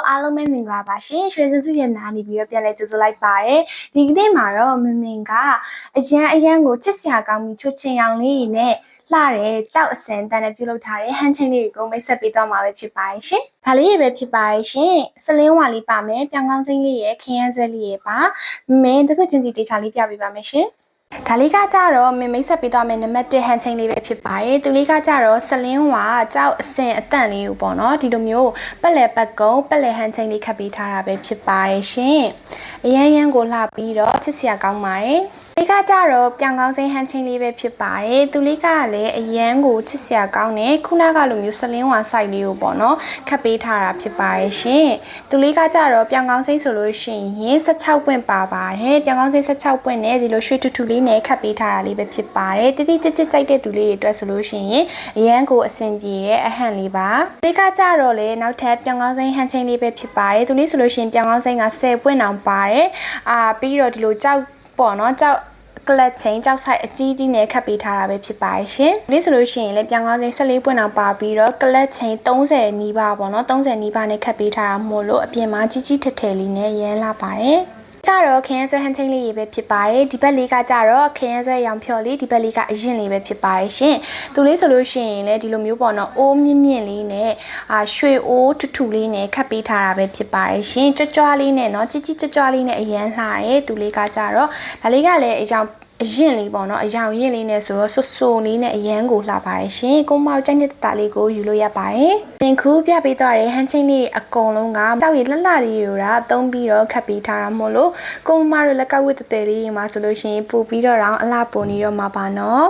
အားလုံးပဲမင်္ဂလာပါရှင်ရွှေစစုရဲ့နာနေပြီးတော့ပြန်လဲကြိုဆိုလိုက်ပါတယ်ဒီကနေ့မှာတော့မင်ကအရန်ကိုချစ်စရာကောင်းပြီးချွတ်ချင်ရောင်လေးနဲ့လှတဲ့ကြောက်အစင်တန်နဲ့ပြုလုပ်ထားတဲ့ဟန်ချင်းလေးကိုမိတ်ဆက်ပေးတော့မှာပဲဖြစ်ပါတယ်ရှင်ဒါလေးပဲဖြစ်ပါတယ်ရှင်စလင်းဝါလေးပါမယ်ပြောင်ကောင်းစိမ့်လေးရဲ့ခရမ်းဆွဲလေးရဲ့ပါမင်းတခုချင်းစီတေချာလေးပြပေးပါမယ်ရှင်ဒါလေးကကြတော့မင်းမိတ်ဆက်ပေးသွားမယ်နံပါတ်1ဟန်ချင်းလေးပဲဖြစ်ပါတယ်သူလေးကကြတော့စလင်းဝါကြောက်အစင်အတန့်လေးကိုပေါ့နော်ဒီလိုမျိုးပက်လဲပတ်ကုံပက်လဲဟန်ချင်းလေးခတ်ပေးထားတာပဲဖြစ်ပါတယ်ရှင်အရန်ကိုလှပြီးတော့ချစ်စရာကောင်းပါတယ်ဒီကကြတော့ပြောင်ကောင်းစိမ့်ဟန်ချင်းလေးပဲဖြစ်ပါတယ်သူလေးကလည်းအရန်ကိုချစ်စရာကောင်းတယ်ခုနကလိုမျိုးစလင်းဝါ site လေးကိုပေါ့နော်ခတ်ပေးထားတာဖြစ်ပါတယ်ရှင်သူလေးကကြတော့ပြောင်ကောင်းစိမ့်ဆိုလို့ရှိရင်16ပွင့်ပါပါတယ်ပြောင်ကောင်းစိမ့်16ပွင့်နဲ့ဒီလိုရွှေတူလေးနဲ့ခတ်ပေးထားတာလေးပဲဖြစ်ပါတယ်တိတိကျကျကြိုက်တဲ့သူလေးတွေအတွက်ဆိုလို့ရှိရင်အရန်ကိုအဆင်ပြေတဲ့အဟန့်လေးပါဒီကကြတော့လေနောက်ထပ်ပြောင်ကောင်းစိမ့်ဟန်ချင်းလေးပဲဖြစ်ပါတယ်သူလေးဆိုလို့ရှိရင်ပြောင်ကောင်းစိမ့်က10ပွင့်အောင်ပါတယ်ပြီးတော့ဒီလိုကြောက်ပေါ့နော်ကြောက်ကလတ်ချင်းကြောက်ဆိုင်အကြီးကြီးနဲ့ခတ်ပေးထားတာပဲဖြစ်ပါတယ်ရှင်ဒီဆိုလို့ရှိရင်လည်းပြောင်ကောင်းချင်း14ပွင့်အောင်ပါပြီးတော့ကလတ်ချင်း30နီးပါးပေါ့နော်30နီးပါးနဲ့ခတ်ပေးထားတာမို့လို့အပြင်မှာကြီးကြီးထက်ထည်လေးနဲ့ရမ်းလာပါတယ်ကတော့ခရမ်းဆွဲဟန်ချင်းလေးပဲဖြစ်ပါတယ်ဒီဘက်လေးကကြတော့ခရမ်းဆွဲရောင်ဖြော်လေးဒီဘက်လေးကအရင်လေးပဲဖြစ်ပါတယ်ရှင်သူလေးဆိုလို့ရှိရင်လည်းဒီလိုမျိုးပေါ့နော်အိုးမြင့်လေးနဲ့ရွှေအိုးထူလေးနဲ့ခတ်ပေးထားတာပဲဖြစ်ပါတယ်ရှင်ကြွကြွလေးနဲ့เนาะကြီးကြွလေးနဲ့အရန်လှရဲသူလေးကကြတော့ဒါလေးကလည်းအရောင်အရင်လေးပေါ့နော်အရောင်ရင်လေးနဲ့ဆိုတော့ဆိုလေးနဲ့အရန်ကိုလှပါတယ်ရှင်ကိုမောက်ကြိုက်တဲ့တာလေးကိုယူလို့ရပါတယ်သင်ခုပြပေးသွားတဲ့ဟန်ချင်းလေးအကုန်လုံးကကြောက်ရည်လှလှလေးတွေကသုံးပြီးတော့ခတ်ပေးထားတာမို့လို့ကိုမတို့လက်ကဝတ်တဲ့လေးတွေမှာဆိုလို့ရှိရင်ပို့ပြီးတော့အလှပုံနေတော့မှာပါနော်